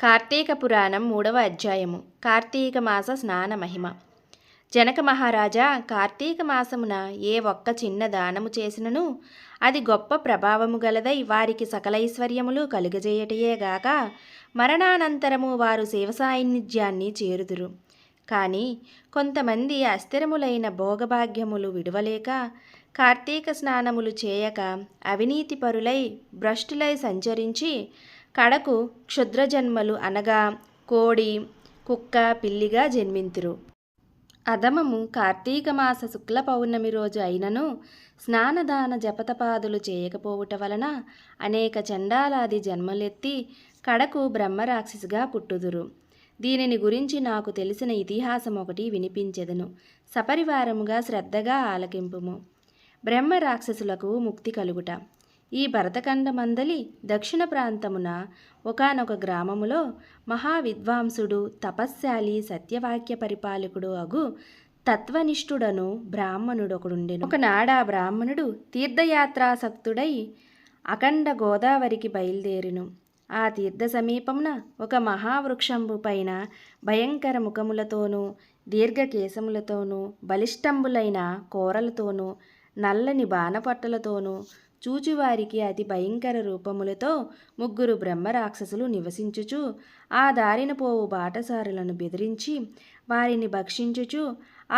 కార్తీక పురాణం 3వ అధ్యాయము. కార్తీక మాస స్నాన మహిమ. జనక మహారాజా, కార్తీక మాసమున ఏ ఒక్క చిన్న దానము చేసినను అది గొప్ప ప్రభావము గలదై వారికి సకలైశ్వర్యములు కలుగజేయటయేగాక మరణానంతరము వారు శివసాన్నిధ్యాన్ని చేరుదురు. కానీ కొంతమంది అస్థిరములైన భోగభాగ్యములు విడువలేక కార్తీక స్నానములు చేయక అవినీతిపరులై భ్రష్టులై సంచరించి కడకు క్షుద్రజన్మలు అనగా కోడి, కుక్క, పిల్లిగా జన్మింతురు. అధమము కార్తీక మాస శుక్ల పౌర్ణమి రోజు అయినను స్నానదాన జపతపాదులు చేయకపోవుట వలన అనేక చండాలాది జన్మలెత్తి కడకు బ్రహ్మరాక్షసిగా పుట్టుదురు. దీనిని గురించి నాకు తెలిసిన ఇతిహాసం ఒకటి వినిపించెదను. సపరివారముగా శ్రద్ధగా ఆలకింపుము. బ్రహ్మరాక్షసులకు ముక్తి కలుగుట. ఈ భరతఖండమందలి దక్షిణ ప్రాంతమున ఒకానొక గ్రామములో మహావిద్వాంసుడు, తపశ్శాలి, సత్యవాక్య పరిపాలకుడు అగు తత్వనిష్ఠుడను బ్రాహ్మణుడొకడుండెను. ఒకనాడా బ్రాహ్మణుడు తీర్థయాత్రాసక్తుడై అఖండ గోదావరికి బయలుదేరెను. ఆ తీర్థ సమీపమున ఒక మహావృక్షంబు పైన భయంకర ముఖములతోనూ దీర్ఘకేశములతోనూ బలిష్టంబులైన కోరలతోనూ నల్లని బాణపట్టలతోనూ చూచువారికి అతి భయంకర రూపములతో ముగ్గురు బ్రహ్మరాక్షసులు నివసించుచు ఆ దారిన పోవు బాటసారులను బెదిరించి వారిని భక్షించుచు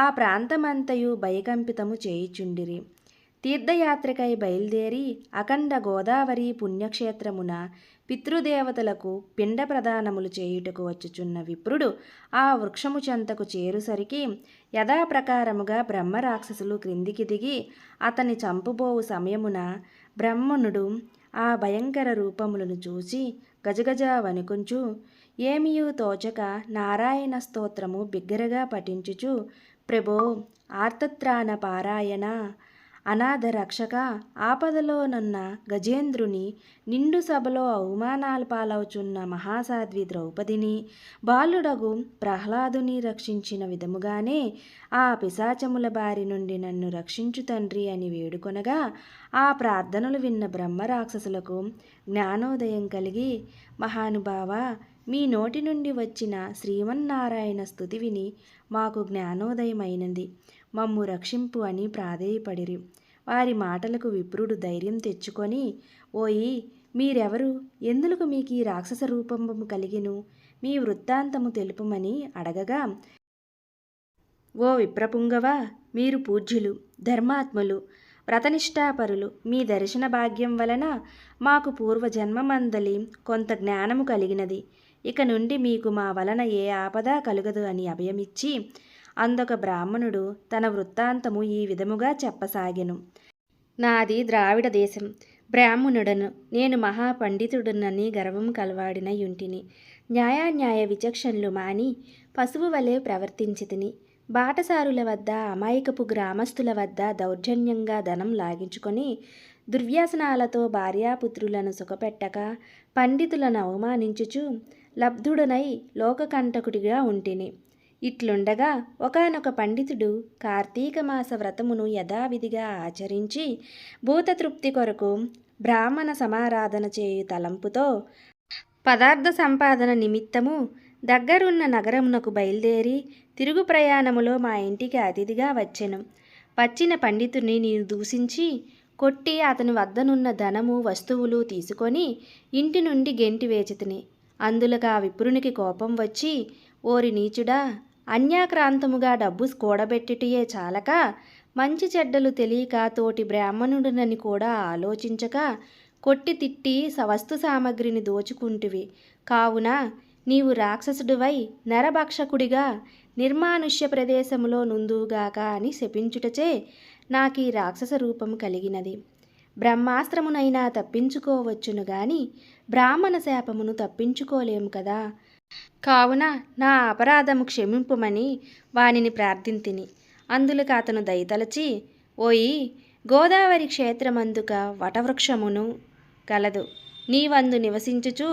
ఆ ప్రాంతమంతయు భయకంపితము చేయుచుండిరి. తీర్థయాత్రకై బయలుదేరి అఖండ గోదావరి పుణ్యక్షేత్రమున పితృదేవతలకు పిండ ప్రదానములు చేయుటకు వచ్చుచున్న విప్రుడు ఆ వృక్షము చెంతకు చేరుసరికి యథాప్రకారముగా బ్రహ్మరాక్షసులు క్రిందికి దిగి అతని చంపుబోవు సమయమున బ్రాహ్మణుడు ఆ భయంకర రూపములను చూసి గజగజ వణుకుంచు ఏమియూ తోచక నారాయణ స్తోత్రము బిగ్గరగా పఠించుచు, ప్రభో, ఆర్తత్రాణ పారాయణ, అనాథ రక్షక, ఆపదలోనున్న గజేంద్రుని, నిండు సభలో అవమానాలు పాలవుచున్న మహాసాధ్వి ద్రౌపదిని, బాలుడగు ప్రహ్లాదుని రక్షించిన విధముగానే ఆ పిశాచముల బారి నుండి నన్ను రక్షించు తండ్రి అని వేడుకొనగా ఆ ప్రార్థనలు విన్న బ్రహ్మరాక్షసులకు జ్ఞానోదయం కలిగి, మహానుభావ, మీ నోటి నుండి వచ్చిన శ్రీమన్నారాయణ స్తుతి విని మాకు జ్ఞానోదయమైనది, మమ్ము రక్షింపు అని ప్రాధేయపడిరి. వారి మాటలకు విప్రుడు ధైర్యం తెచ్చుకొని, ఓయి, మీరెవరు? ఎందులకు మీకు ఈ రాక్షస రూపము కలిగిను? మీ వృత్తాంతము తెలుపుమని అడగగా, ఓ విప్రపుంగవా, మీరు పూజ్యులు, ధర్మాత్ములు, వ్రతనిష్టాపరులు. మీ దర్శన భాగ్యం వలన మాకు పూర్వజన్మమందలి కొంత జ్ఞానము కలిగినది. ఇక నుండి మీకు మా వలన ఏ ఆపద కలుగదు అని అభయమిచ్చి అందొక బ్రాహ్మణుడు తన వృత్తాంతము ఈ విధముగా చెప్పసాగెను. నాది ద్రావిడ దేశం. బ్రాహ్మణుడను. నేను మహాపండితుడునని గర్వము కలవాడిన యుంటిని. న్యాయాన్యాయ విచక్షణలు మాని పశువు వలె ప్రవర్తించితిని. బాటసారుల వద్ద, అమాయకపు గ్రామస్తుల వద్ద దౌర్జన్యంగా ధనం లాగించుకొని దుర్వ్యసనాలతో భార్యాపుత్రులను సుఖపెట్టక పండితులను అవమానించుచు లబ్ధుడనై లోకకంటకుడిగా ఉంటిని. ఇట్లుండగా ఒకానొక పండితుడు కార్తీక మాస వ్రతమును యథావిధిగా ఆచరించి భూతతృప్తి కొరకు బ్రాహ్మణ సమారాధన చేయు తలంపుతో పదార్థ సంపాదన నిమిత్తము దగ్గరున్న నగరమునకు బయలుదేరి తిరుగు ప్రయాణములో మా ఇంటికి అతిథిగా వచ్చెను. వచ్చిన పండితుని నేను దూషించి కొట్టి అతని వద్దనున్న ధనము వస్తువులు తీసుకొని ఇంటి నుండి గెంటి వేచితిని. అందులకు ఆ విప్రునికి కోపం వచ్చి, ఓరి నీచుడా, అన్యాక్రాంతముగా డబ్బు కూడబెట్టుటయే చాలక మంచి చెడ్డలు తెలియక తోటి బ్రాహ్మణుడనని కూడా ఆలోచించక కొట్టి తిట్టి వస్తు సామగ్రిని దోచుకుంటివి. కావున నీవు రాక్షసుడివై నరభక్షకుడిగా నిర్మానుష్య ప్రదేశములో నుందుగాక అని శపించుటచే నాకీ రాక్షస రూపము కలిగినది. బ్రహ్మాస్త్రమునైనా తప్పించుకోవచ్చును గాని బ్రాహ్మణ శాపమును తప్పించుకోలేము కదా. కావున నా అపరాధము క్షమింపుమని వానిని ప్రార్థింతిని. అందులకు అతను దయతలచి, ఓయి, గోదావరి క్షేత్రమందుక వటవృక్షమును కలదు. నీవందు నివసించుచు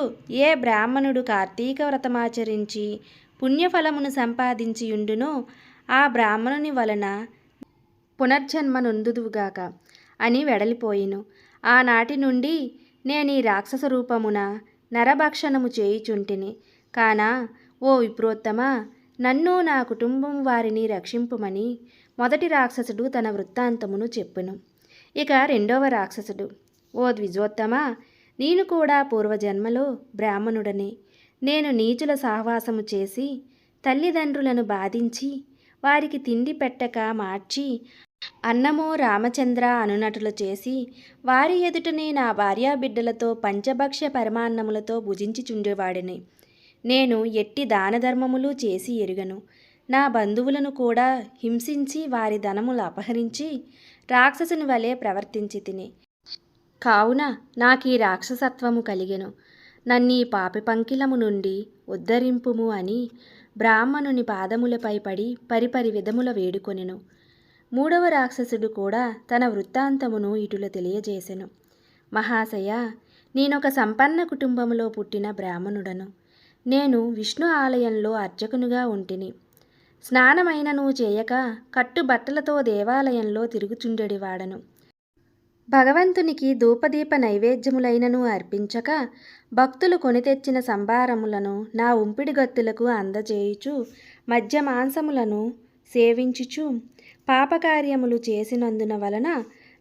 ఏ బ్రాహ్మణుడు కార్తీక వ్రతమాచరించి పుణ్యఫలమును సంపాదించియుండునో ఆ బ్రాహ్మణుని వలన పునర్జన్మనొందుదువుగాక అని వెడలిపోయిను. ఆనాటి నుండి నేనీ రాక్షస రూపమున నరభక్షణము చేయుచుంటిని. కానా ఓ విప్రోత్తమా, నన్ను నా కుటుంబం వారిని రక్షింపుమని మొదటి రాక్షసుడు తన వృత్తాంతమును చెప్పును. ఇక రెండవ రాక్షసుడు, ఓ ద్విజోత్తమా, నేను కూడా పూర్వజన్మలో బ్రాహ్మణుడనే. నేను నీచుల సహవాసము చేసి తల్లిదండ్రులను బాధించి వారికి తిండి పెట్టక మార్చి అన్నమో రామచంద్ర అనునటులు చేసి వారి ఎదుటనే నా భార్యాబిడ్డలతో పంచభక్ష్య పరమాన్నములతో భుజించుచుండేవాడిని. నేను ఎట్టి దానధర్మములు చేసి ఎరుగను. నా బంధువులను కూడా హింసించి వారి ధనములు అపహరించి రాక్షసుని వలె ప్రవర్తించి తిని. కావున నాకీ రాక్షసత్వము కలిగెను. నన్నీ పాపి పంకిలము నుండి ఉద్ధరింపుము అని బ్రాహ్మణుని పాదములపై పడి పరిపరి విధముల వేడుకొనెను. మూడవ రాక్షసుడు కూడా తన వృత్తాంతమును ఇటుల తెలియజేసెను. మహాశయ, నేనొక సంపన్న కుటుంబములో పుట్టిన బ్రాహ్మణుడను. నేను విష్ణు ఆలయంలో అర్చకునిగా ఉంటిని. స్నానమైనను చేయక కట్టుబట్టలతో దేవాలయంలో తిరుగుచుండెడివాడను. భగవంతునికి ధూపదీప నైవేద్యములైనను అర్పించక భక్తులు కొని తెచ్చిన సంభారములను నా ఉంపిడి గత్తులకు అందజేయుచు మధ్య మాంసములను సేవించుచు పాపకార్యములు చేసినందున వలన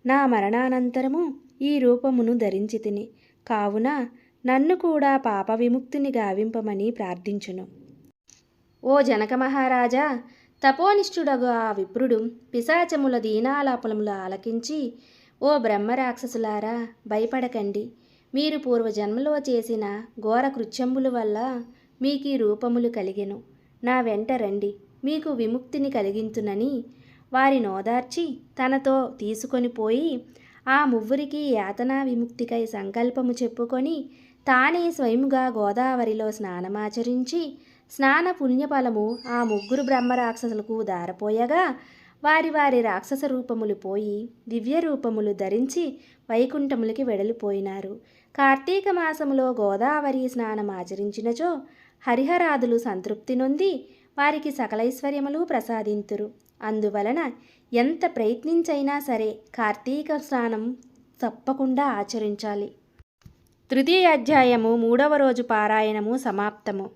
నా మరణానంతరము ఈ రూపమును ధరించి తిని. కావున నన్ను కూడా పాప విముక్తిని గావింపమని ప్రార్థించును. ఓ జనక మహారాజా, తపోనిష్ఠుడగు ఆ విప్రుడు పిశాచముల దీనాలాపముల ఆలకించి, ఓ బ్రహ్మరాక్షసులారా, భయపడకండి. మీరు పూర్వజన్మలో చేసిన ఘోర కృత్యంబుల వల్ల మీకీ రూపములు కలిగెను. నా వెంట రండి, మీకు విముక్తిని కలిగించునని వారి నోదార్చి తనతో తీసుకొని పోయి ఆ ముగ్గురికి యాతనా విముక్తికై సంకల్పము చెప్పుకొని తానే స్వయముగా గోదావరిలో స్నానమాచరించి స్నాన పుణ్యఫలము ఆ ముగ్గురు బ్రహ్మరాక్షసులకు దారపోయగా వారి వారి రాక్షస రూపములు పోయి దివ్య రూపములు ధరించి వైకుంఠములకి వెడలిపోయినారు. కార్తీక మాసములో గోదావరి స్నానం ఆచరించినచో హరిహరాదులు సంతృప్తి నొంది వారికి సకలైశ్వర్యములు ప్రసాదింతురు. అందువలన ఎంత ప్రయత్నించైనా సరే కార్తీక స్నానం తప్పకుండా ఆచరించాలి. తృతీయ అధ్యాయము 3వ రోజు పారాయణము సమాప్తము.